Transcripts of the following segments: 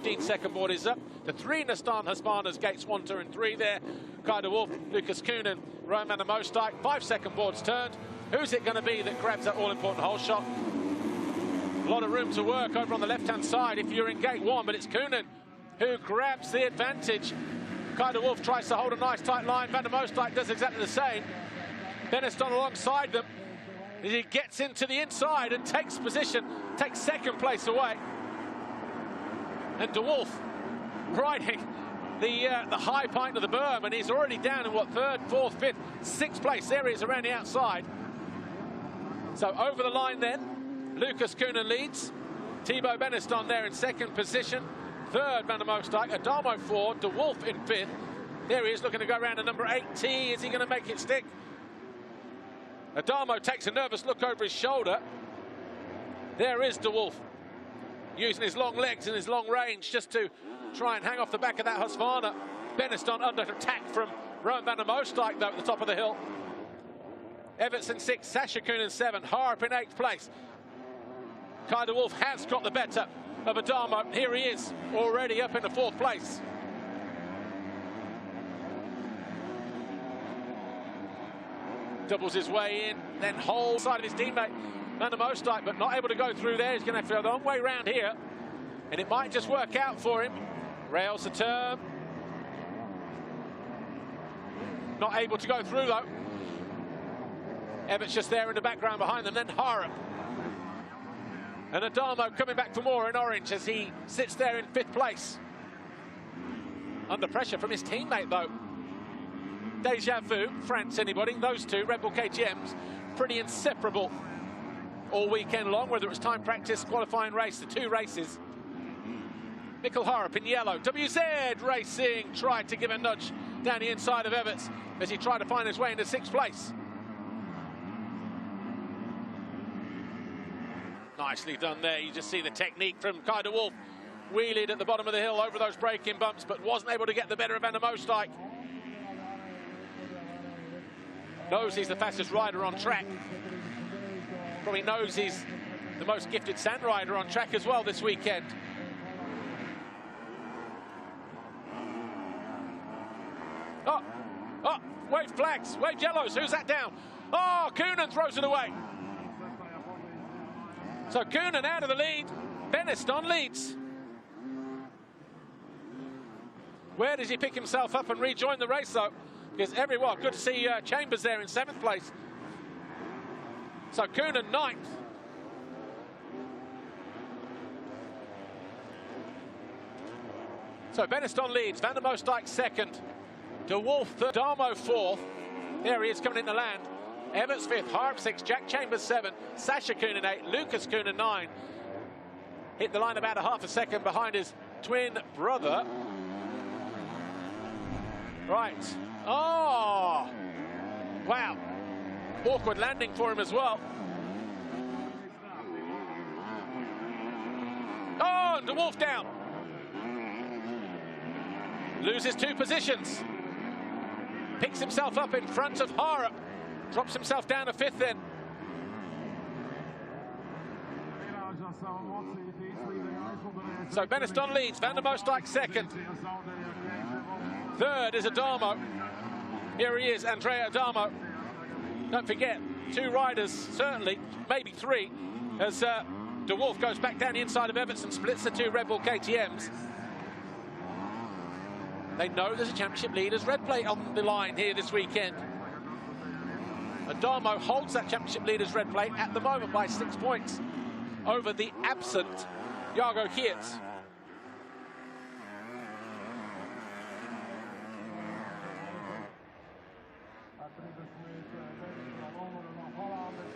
15-second board is up. The three Husqvarna's gates 1, 2, and 3 there. Kai de Wolf, Lucas Koenen, Roman and Mostijk. 5-second boards turned. Who's it going to be that grabs that all-important hole shot? A lot of room to work over on the left-hand side if you're in gate 1, but it's Koenen who grabs the advantage. Kai de Wolf tries to hold a nice tight line. Van der Mostijk does exactly the same. Beniston alongside them. He gets into the inside and takes position, takes second place away. And de Wolf riding the high point of the berm, and he's already down in what, 3rd, 4th, 5th, 6th place. There he is around the outside. So over the line then, Lucas Koenen leads. Thibaut Beniston there in 2nd position. 3rd, Van der Mostijk. Adamo 4th, de Wolf in 5th. There he is looking to go around to number 80. Is he going to make it stick? Adamo takes a nervous look over his shoulder. There is de Wolf, using his long legs and his long range just to try and hang off the back of that Husqvarna. Beniston under attack from Rowan van der Mostijk, though, at the top of the hill. Evertsen 6th, Sascha Koenen 7th, Harp in 8th place. Kai de Wolf has got the better of Adamo. Here he is, already up in the 4th place. Doubles his way in, then holds side of his teammate, Van der Mostijk, but not able to go through there. He's going to have to go a long way round here, and it might just work out for him. Rails the turn. Not able to go through, though. Evert's just there in the background behind them, then Harp. And Adamo coming back for more in orange as he sits there in 5th place. Under pressure from his teammate, though. Deja Vu, France, anybody? Those two, Red Bull KTMs, pretty inseparable all weekend long, whether it was time practice, qualifying race, the 2 races. Mikkel Harp in yellow. WZ Racing tried to give a nudge down the inside of Everts as he tried to find his way into 6th place. Nicely done there. You just see the technique from Kai de Wolf. Wheelied at the bottom of the hill over those braking bumps, but wasn't able to get the better of Van der Mostijk. Knows he's the fastest rider on track. Probably knows he's the most gifted sand rider on track as well this weekend. Oh, wave flags, wave yellows. Who's that down? Oh, Koenen throws it away. So Koenen out of the lead. Beniston leads. Where does he pick himself up and rejoin the race, though? Because everyone, good to see Chambers there in 7th place. So Koenen 9th. So Beniston leads, Van der Mostijk 2nd, de Wolf 3rd, Adamo 4th. There he is coming into land. Everts 5th, Harp 6th, Jack Chambers 7th, Sascha Koenen 8th, Lucas Koenen 9. Hit the line about a half a second behind his twin brother. Right. Oh, wow. Awkward landing for him as well. Oh, and de Wolf down. Loses 2 positions. Picks himself up in front of Harp. Drops himself down to 5th then. So Beniston leads, Van der Mostijk 2nd. 3rd is Adamo. Here he is, Andrea Adamo. Don't forget, 2 riders, certainly, maybe 3, as de Wolf goes back down the inside of Everts and splits the 2 Red Bull KTMs. They know there's a championship leader's red plate on the line here this weekend. Adamo holds that championship leader's red plate at the moment by 6 points over the absent Jago Geerts.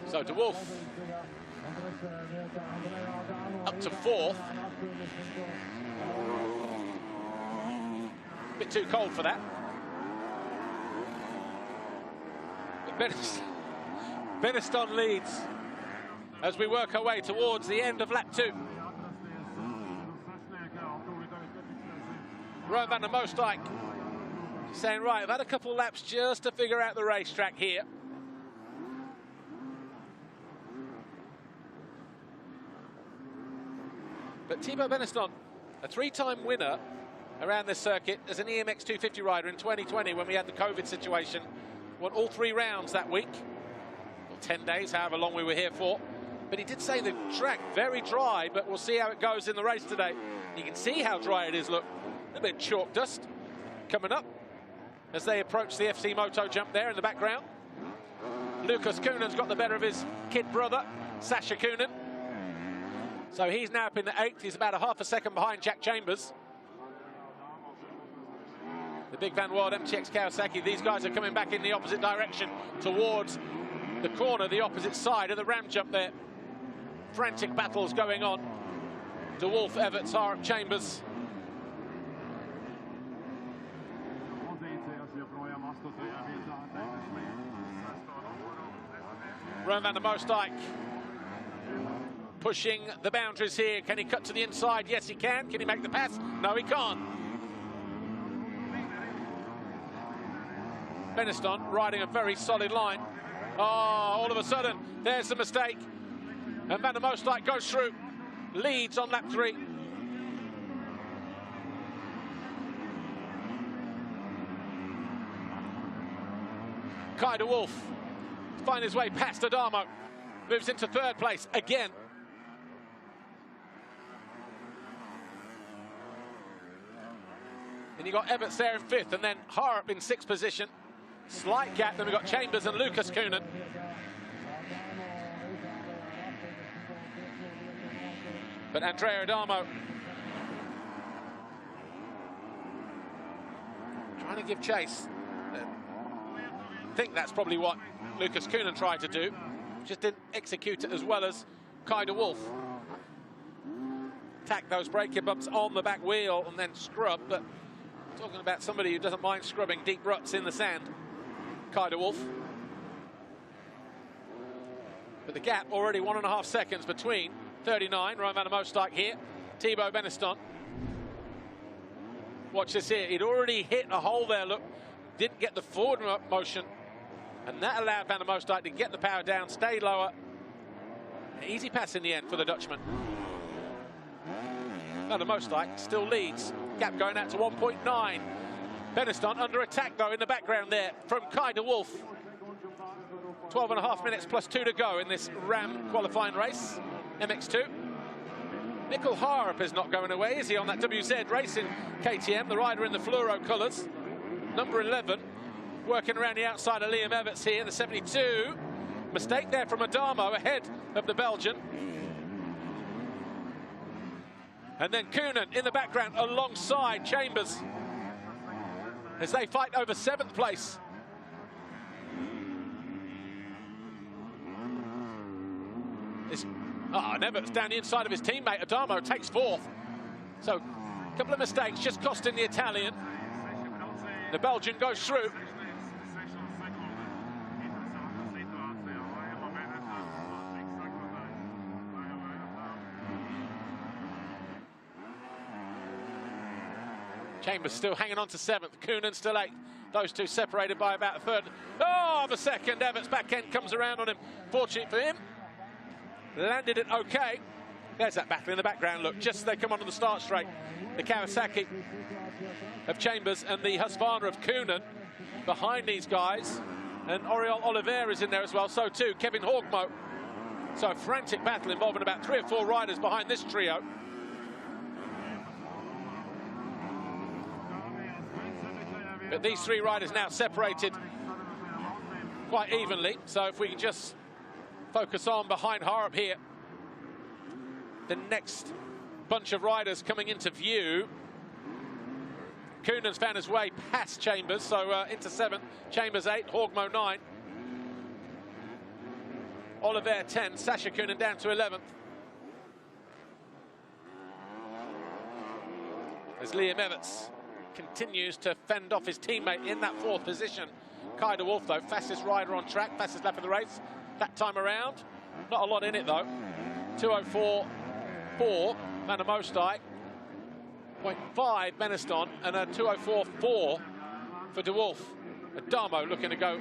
So de Wolf up to 4th. Bit too cold for that. But Beniston leads as we work our way towards the end of lap 2. Rowan van der Mostijk saying, right, I've had a couple laps just to figure out the racetrack here. But Thibaut Beniston A three-time winner around this circuit as an EMX 250 rider in 2020 when we had the COVID situation. Won all 3 rounds that week, or 10 days, however long we were here for. But he did say the track very dry, but we'll see how it goes in the race today. You can see how dry it is, look. A little bit of chalk dust coming up as they approach the FC Moto jump there in the background. Lukas Koenen's got the better of his kid brother, Sasha Koenen. So he's now up in the 8th. He's about a half a second behind Jack Chambers. The big Van Ward MTX Kawasaki, these guys are coming back in the opposite direction towards the corner, the opposite side of the ram jump there. Frantic battles going on. De Wolf, Everts, Harp, Chambers. Rowan van der Moosdijk pushing the boundaries here. Can he cut to the inside? Yes, he can. Can he make the pass? No, he can't. Beniston riding a very solid line. Oh, all of a sudden, there's the mistake. And Van der Moosdijk goes through. Leads on lap 3. Kai de Wolf finds his way past Adamo. Moves into 3rd place again. And you got Everts there in 5th, and then Harp in 6th position. Slight gap, then we've got Chambers and Lukas Koenen. But Andrea Adamo trying to give chase. I think that's probably what Lukas Koenen tried to do. Just didn't execute it as well as Kai de Wolf. Attack those braking bumps on the back wheel and then scrub, but talking about somebody who doesn't mind scrubbing deep ruts in the sand, Kai de Wolf. But the gap already 1.5 seconds between 39, Rowan van der Moosdijk here, Thibaut Beniston. Watch this here, he'd already hit a hole there, look, didn't get the forward motion, and that allowed Van der Moosdijk to get the power down, stay lower. Easy pass in the end for the Dutchman. Van der Moosdijk still leads, gap going out to 1.9. Beniston under attack though in the background there from Kai de Wolf. 12.5 minutes plus 2 to go in this Ram qualifying race, MX2. Mikkel Harp is not going away, is he, on that WZ Racing KTM, the rider in the fluoro colours. Number 11, working around the outside of Liam Everts here, the 72. Mistake there from Adamo ahead of the Belgian. And then Koenen in the background alongside Chambers as they fight over 7th place. And Everts down the inside of his teammate. Adamo takes 4th. So a couple of mistakes just costing the Italian. The Belgian goes through. Chambers still hanging on to 7th. Koenen still 8th. Those two separated by about a 3rd. Oh, of a second. Everts' back end comes around on him. Fortunate for him. Landed it okay. There's that battle in the background, look, just as they come onto the start straight. The Kawasaki of Chambers and the Husqvarna of Koenen behind these guys. And Oriol Oliveira is in there as well, so too Kevin Horgmo. So a frantic battle involving about 3 or 4 riders behind this trio. But these 3 riders now separated quite evenly. So if we can just focus on behind Harp here. The next bunch of riders coming into view. Koenen's found his way past Chambers, so into 7th. Chambers 8, Horgmo 9. Oliver 10, Sasha Koenen down to 11th. As Liam Everts continues to fend off his teammate in that 4th position. Kai de Wolf, though, fastest rider on track, fastest lap of the race that time around. Not a lot in it, though. 2:04.4, Van der Moosdijk. 0.5 Beniston, and a 2:04.4 for de Wolf. Adamo looking to go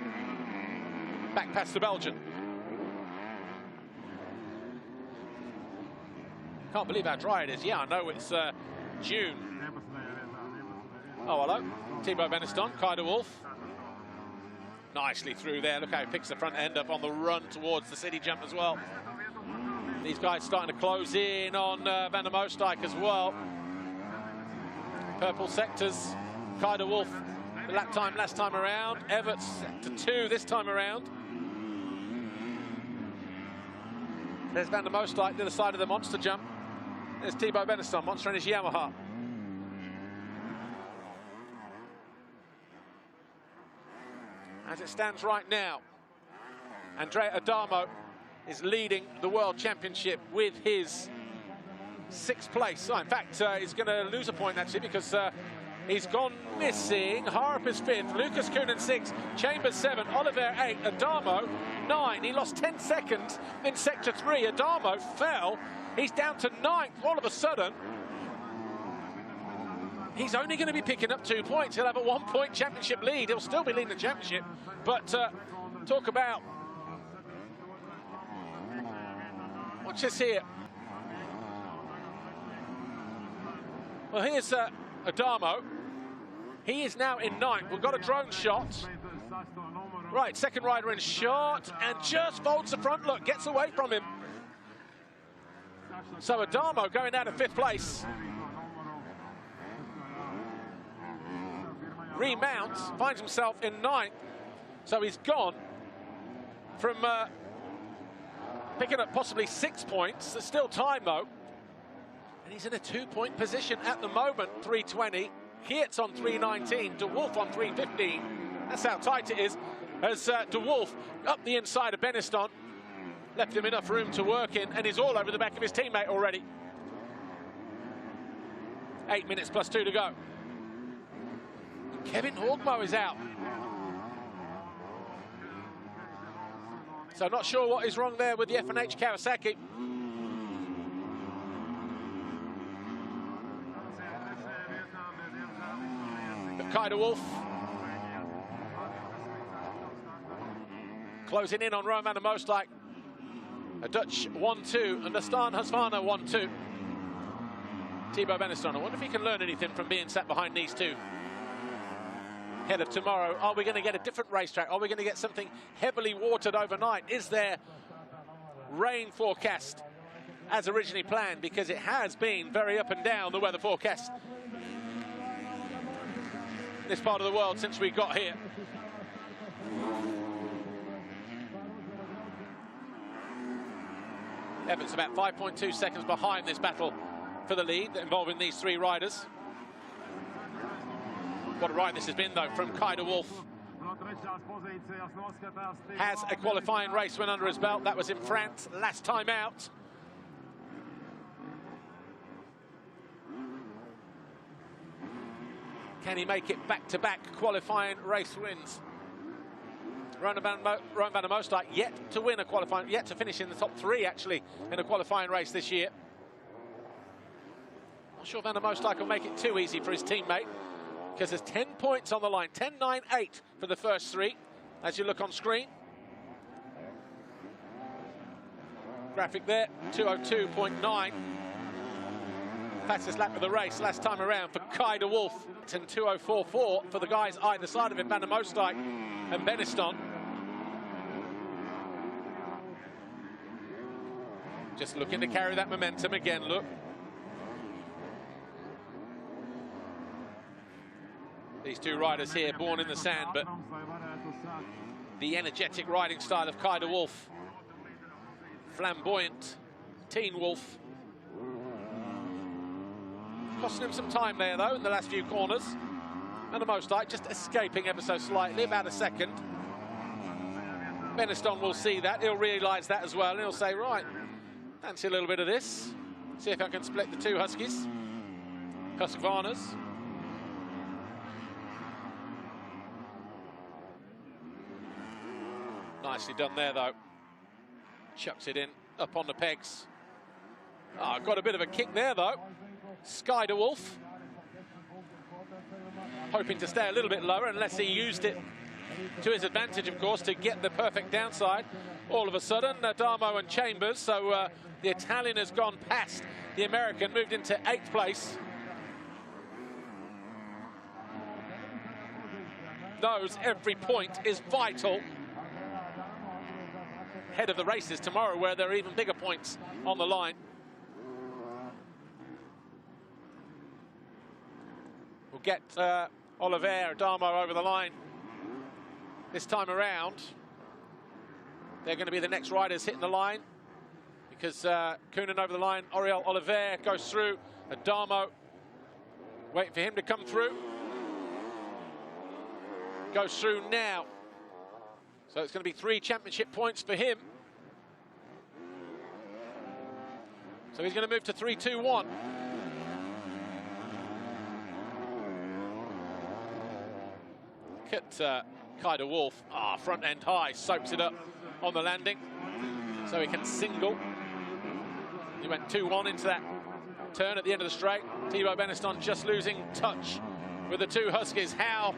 back past the Belgian. Can't believe how dry it is. Yeah, I know it's June. Oh, hello. Thibaut Beniston, Kai de Wolf. Nicely through there. Look how he picks the front end up on the run towards the city jump as well. These guys starting to close in on Van der Moosdijk as well. Purple sectors. Kai de Wolf, the lap time last time around. Everts to 2 this time around. There's Van der Moosdijk to the side of the monster jump. There's Thibaut Beniston, monster in his Yamaha. As it stands right now, Andrea Adamo is leading the World Championship with his 6th place. So in fact, he's going to lose a point actually because he's gone missing. Harp is 5th, Lucas Koenen 6th, Chambers 7th, Oliver 8th, Adamo 9. He lost 10 seconds in sector 3. Adamo fell. He's down to 9th all of a sudden. He's only going to be picking up 2 points. He'll have a 1-point championship lead. He'll still be leading the championship. But talk about... Watch this here. Well, here's Adamo. He is now in 9th. We've got a drone shot. Right, second rider in shot. And just folds the front. Look, gets away from him. So Adamo going out of 5th place. Remounts, finds himself in 9th. So he's gone from picking up possibly 6 points. There's still time though. And he's in a 2-point position at the moment, 320. Geertz on 319, De Wolf on 315. That's how tight it is. As De Wolf up the inside of Beniston. Left him enough room to work in, and he's all over the back of his teammate already. 8 minutes plus 2 to go. Kevin Hogmo is out. So not sure what is wrong there with the F&H Kawasaki. But Kai de Wolf closing in on Rowan van der Moosdijk. A Dutch 1-2 and the Stan Husqvarna 1-2. Thibaut Beniston, I wonder if he can learn anything from being sat behind these two. Ahead of tomorrow, are we going to get a different racetrack? Are we going to get something heavily watered overnight? Is there rain forecast as originally planned? Because it has been very up and down, the weather forecast. This part of the world since we got here. Everts about 5.2 seconds behind this battle for the lead involving these 3 riders. What a ride this has been, though, from Kai de Wolf. Has a qualifying race win under his belt. That was in France last time out. Can he make it back-to-back qualifying race wins? Rowan van der Moosdijk yet to win a qualifying, yet to finish in the top 3, actually, in a qualifying race this year. Not sure Van der Moosdijk will make it too easy for his teammate, because there's 10 points on the line, 10, 9, 8 for the first 3, as you look on screen. Graphic there, 2:02.9. Fastest lap of the race last time around for Kai de Wolf. And 2:04.4 for the guys either side of him, Van der Moosdijk and Beniston. Just looking to carry that momentum again, look. These 2 riders here, born in the sand, but the energetic riding style of Kai de Wolf. Flamboyant, teen Wolf. Costing him some time there, though, in the last few corners. And the Moosdijk just escaping ever so slightly, about a second. Beniston will see that, he'll realise that as well, and he'll say, right, fancy a little bit of this. See if I can split the 2 Huskies. Husqvarnas. Nicely done there, though. Chucks it in, up on the pegs. Oh, got a bit of a kick there, though. Kai de Wolf. Hoping to stay a little bit lower, unless he used it to his advantage, of course, to get the perfect downside. All of a sudden, Adamo and Chambers, so the Italian has gone past the American, moved into 8th place. knows every point is vital ahead of the races tomorrow, where there are even bigger points on the line. We'll get Oliver Adamo over the line this time around. They're going to be the next riders hitting the line, because Koonin over the line, Oriol Oliver goes through, Adamo waiting for him to come through. Goes through now. So it's going to be 3 championship points for him. So he's going to move to 3-2-1. Look at Kai de Wolf. Front end high, soaks it up on the landing, so he can single. He went 2-1 into that turn at the end of the straight. Thibaut Beneston just losing touch with the two Huskies. How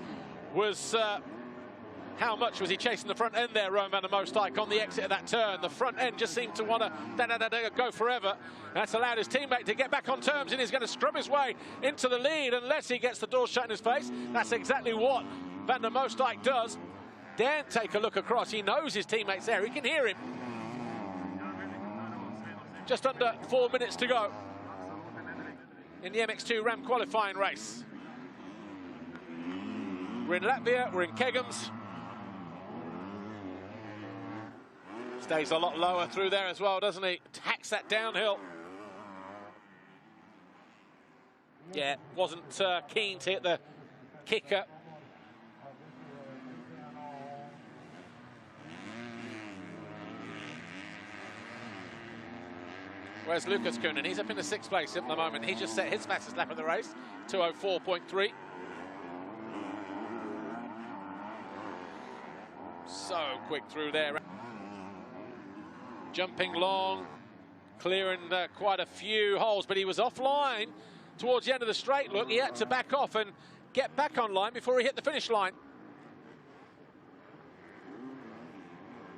much was he chasing the front end there, Roman van der Moosdijk, on the exit of that turn? The front end just seemed to want to go forever. That's allowed his teammate to get back on terms, and he's going to scrub his way into the lead unless he gets the door shut in his face. That's exactly what van der Moosdijk does. Daren't take a look across. He knows his teammate's there. He can hear him. Just under 4 minutes to go in the MX2 Ram Qualifying race. We're in Latvia, we're in Kegums. Stays a lot lower through there as well, doesn't he? Attacks that downhill. Yeah, wasn't keen to hit the kicker. Where's Lucas Koonin? He's up in the 6th place at the moment. He just set his fastest lap of the race, 2:04.3. So quick through there. Jumping long, clearing quite a few holes, but he was offline towards the end of the straight. Look, he had to back off and get back online before he hit the finish line.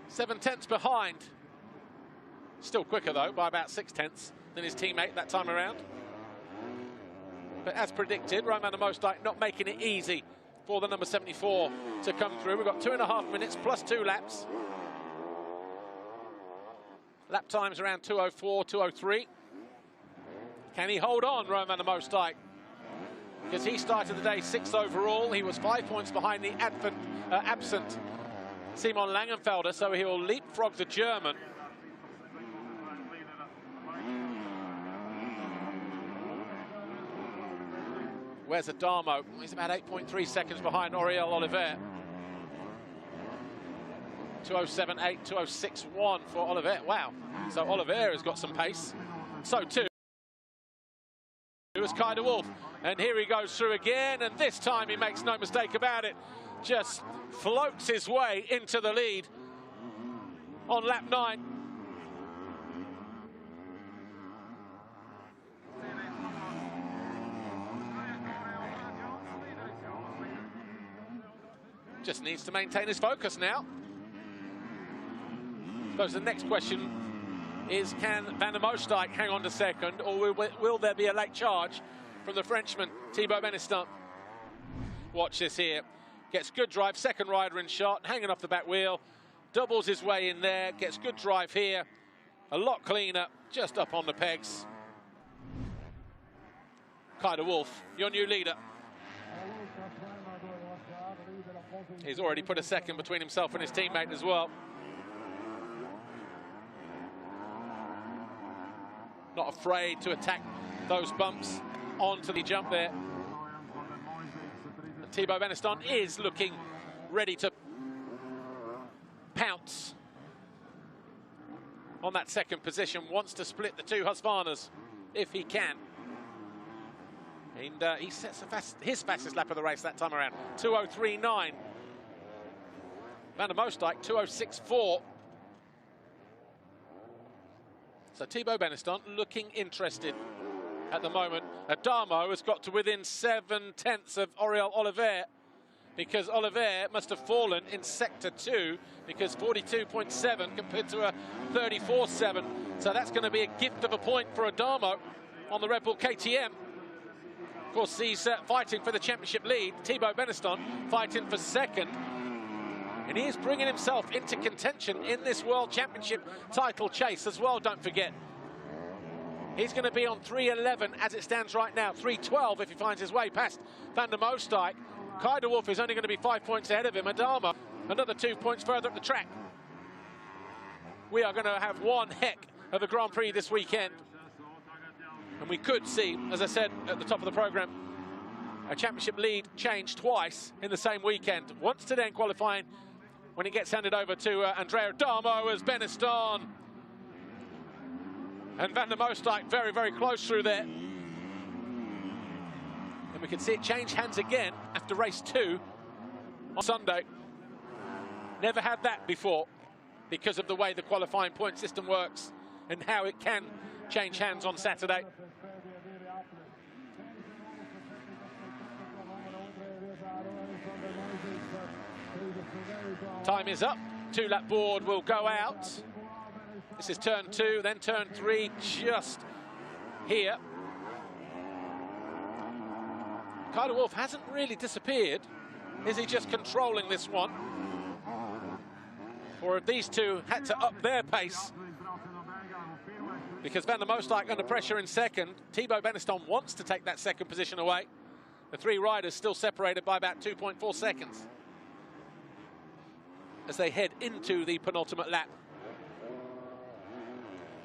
7/10 behind. Still quicker, though, by about 6/10 than his teammate that time around. But as predicted, Roman van der Moosdijk not making it easy for the number 74 to come through. We've got 2.5 minutes plus 2 laps. Lap times around 2:04, 2:03. Can he hold on, Roman van der Moosdijk? Because he started the day 6th overall. He was 5 points behind the absent Simon Langenfelder, so he'll leapfrog the German. Where's Adamo? He's about 8.3 seconds behind Oriol Oliver. 2:07.8, 2:06.1 for Oliver. Wow. So Oliver has got some pace. So too is Kai de Wolf. And here he goes through again, and this time he makes no mistake about it. Just floats his way into the lead on lap 9. Just needs to maintain his focus now. I suppose the next question is, can van der Moosdijk hang on to second, or will there be a late charge from the Frenchman, Thibaut Beneston? Watch this here. Gets good drive, second rider in shot, hanging off the back wheel, doubles his way in there, gets good drive here. A lot cleaner, just up on the pegs. Kai de Wolf, your new leader. He's already put a second between himself and his teammate as well. Not afraid to attack those bumps onto the jump there. And Thibaut Beneston is looking ready to pounce on that second position. Wants to split the two Husqvarnas if he can. And he sets his fastest lap of the race that time around, 2:03.9. Van der Moosdijk, 2:06.4. So Thibaut Beneston looking interested at the moment. Adamo has got to within 7/10 of Oriol Oliver, because Oliver must have fallen in sector 2, because 42.7 compared to a 34.7. So that's going to be a gift of a point for Adamo on the Red Bull KTM. Of course, he's fighting for the championship lead. Thibaut Beneston fighting for second. And he is bringing himself into contention in this World Championship title chase as well, don't forget. He's going to be on 3:11 as it stands right now. 3:12 if he finds his way past Van der Moosdijk. Kay de Wolf is only going to be 5 points ahead of him. Adama, another 2 points further up the track. We are going to have one heck of a Grand Prix this weekend. And we could see, as I said at the top of the programme, a championship lead change twice in the same weekend. Once today in qualifying, when it gets handed over to Andrea Adamo as Beneston. And Van der Moosdijk very, very close through there. And we can see it change hands again after race 2 on Sunday. Never had that before because of the way the qualifying point system works and how it can change hands on Saturday. Time is up. 2-lap board will go out. This is turn 2, then turn 3, just here. Kay de Wolf hasn't really disappeared. Is he just controlling this one? Or have these two had to up their pace? Because Van der Moosdijk under pressure in second. Thibaut Beneston wants to take that second position away. The three riders still separated by about 2.4 seconds as they head into the penultimate lap.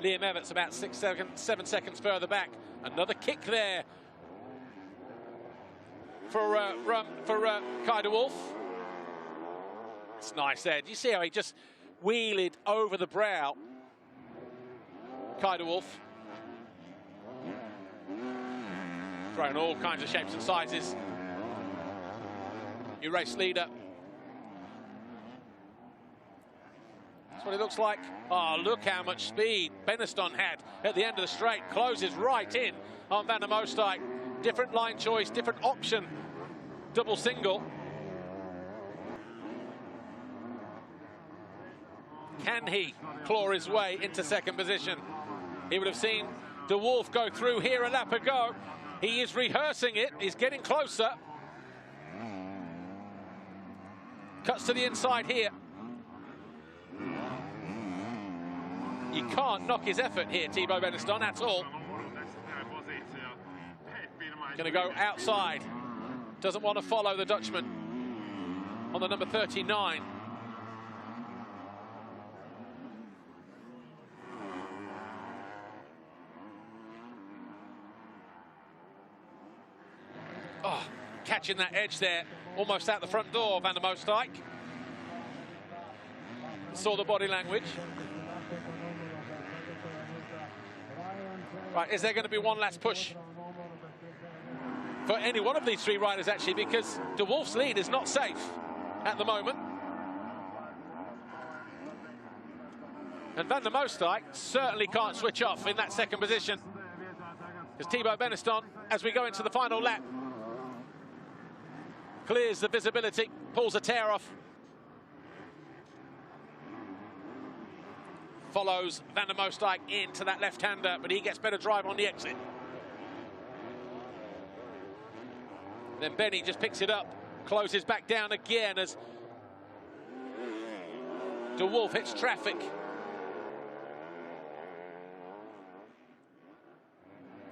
Liam Evans about 7 seconds further back. Another kick there for Kay de Wolf. It's nice there. Do you see how he just wheeled over the brow? Kay de Wolf. Throwing all kinds of shapes and sizes. New race leader. That's what it looks like. Oh, look how much speed Beneston had at the end of the straight. Closes right in on Van der Moosdijk. Different line choice, different option. Double single. Can he claw his way into second position? He would have seen de Wolf go through here a lap ago. He is rehearsing it. He's getting closer. Cuts to the inside here. You can't knock his effort here, Thibaut Beneston, at all. Going to go outside. Doesn't want to follow the Dutchman on the number 39. Oh, catching that edge there, almost out the front door, Van der Moosdijk. Saw the body language. Right, is there going to be one last push for any one of these three riders, actually, because de Wolf's lead is not safe at the moment. And Van der Moosdijk certainly can't switch off in that second position. Because Thibaut Beneston, as we go into the final lap, clears the visibility, pulls a tear off. Follows Van der Moosdijk into that left-hander, but he gets better drive on the exit. Then Benny just picks it up, closes back down again as de Wolf hits traffic.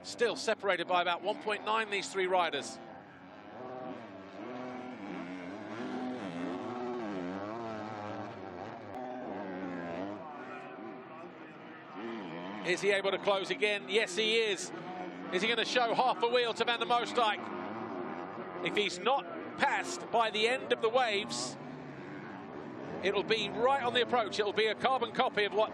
Still separated by about 1.9, these three riders. Is he able to close again? Yes, he is. Is he going to show half a wheel to Van der Moosdijk? If he's not passed by the end of the waves, it'll be right on the approach. It'll be a carbon copy of what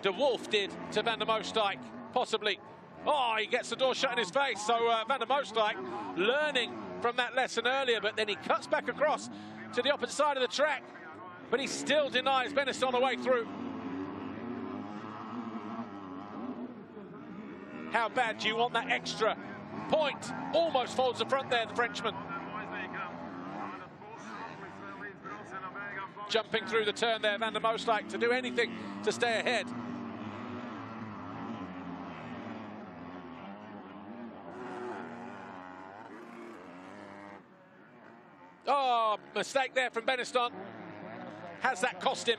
de Wolf did to Van der Moosdijk, possibly. Oh, he gets the door shut in his face. So Van der Moosdijk learning from that lesson earlier, but then he cuts back across to the opposite side of the track. But he still denies Beneston a way through. How bad do you want that extra point? Almost folds the front there, the Frenchman. Jumping through the turn there, Van der Moosdijk, to do anything to stay ahead. Oh, mistake there from Beniston. Has that cost him?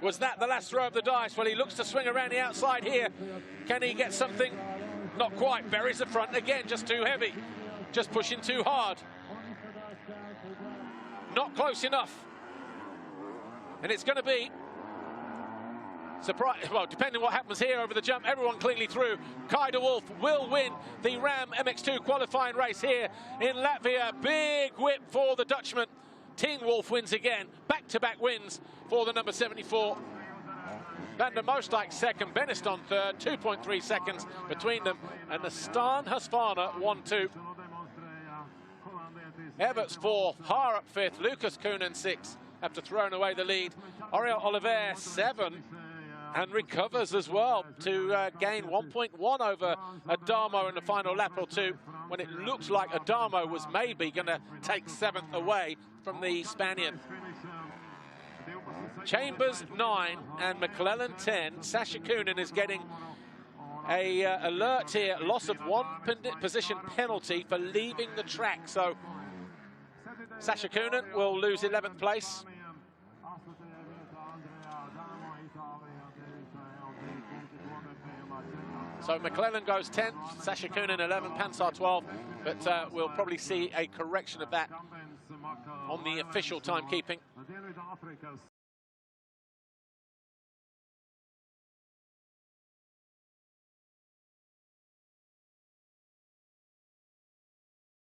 Was that the last throw of the dice? Well, he looks to swing around the outside here. Can he get something? Not quite. Buries the front again, just too heavy. Just pushing too hard. Not close enough. And it's going to be surprise. Well, depending what happens here over the jump, everyone cleanly through. Kai de Wolf will win the Ram MX2 qualifying race here in Latvia. Big whip for the Dutchman. Teen Wolf wins again. Back-to-back wins for the number 74. Van der Moosdijk second, Beniston third, 2.3 seconds between them. And the Stan Husqvarna 1-2. Everts fourth, Haar up fifth, Lucas Koenen sixth after throwing away the lead. Oriol Oliver 7 and recovers as well to gain 1.1 over Adamo in the final lap or two, when it looks like Adamo was maybe going to take 7th away from the Spaniard. Chambers 9 and McClellan 10. Sasha Koenen is getting a alert here, loss of 1 position penalty for leaving the track. So Sasha Koenen will lose 11th place. So McClellan goes 10th, Sasha Koenen 11th, Pansar 12th, but we'll probably see a correction of that on the official timekeeping.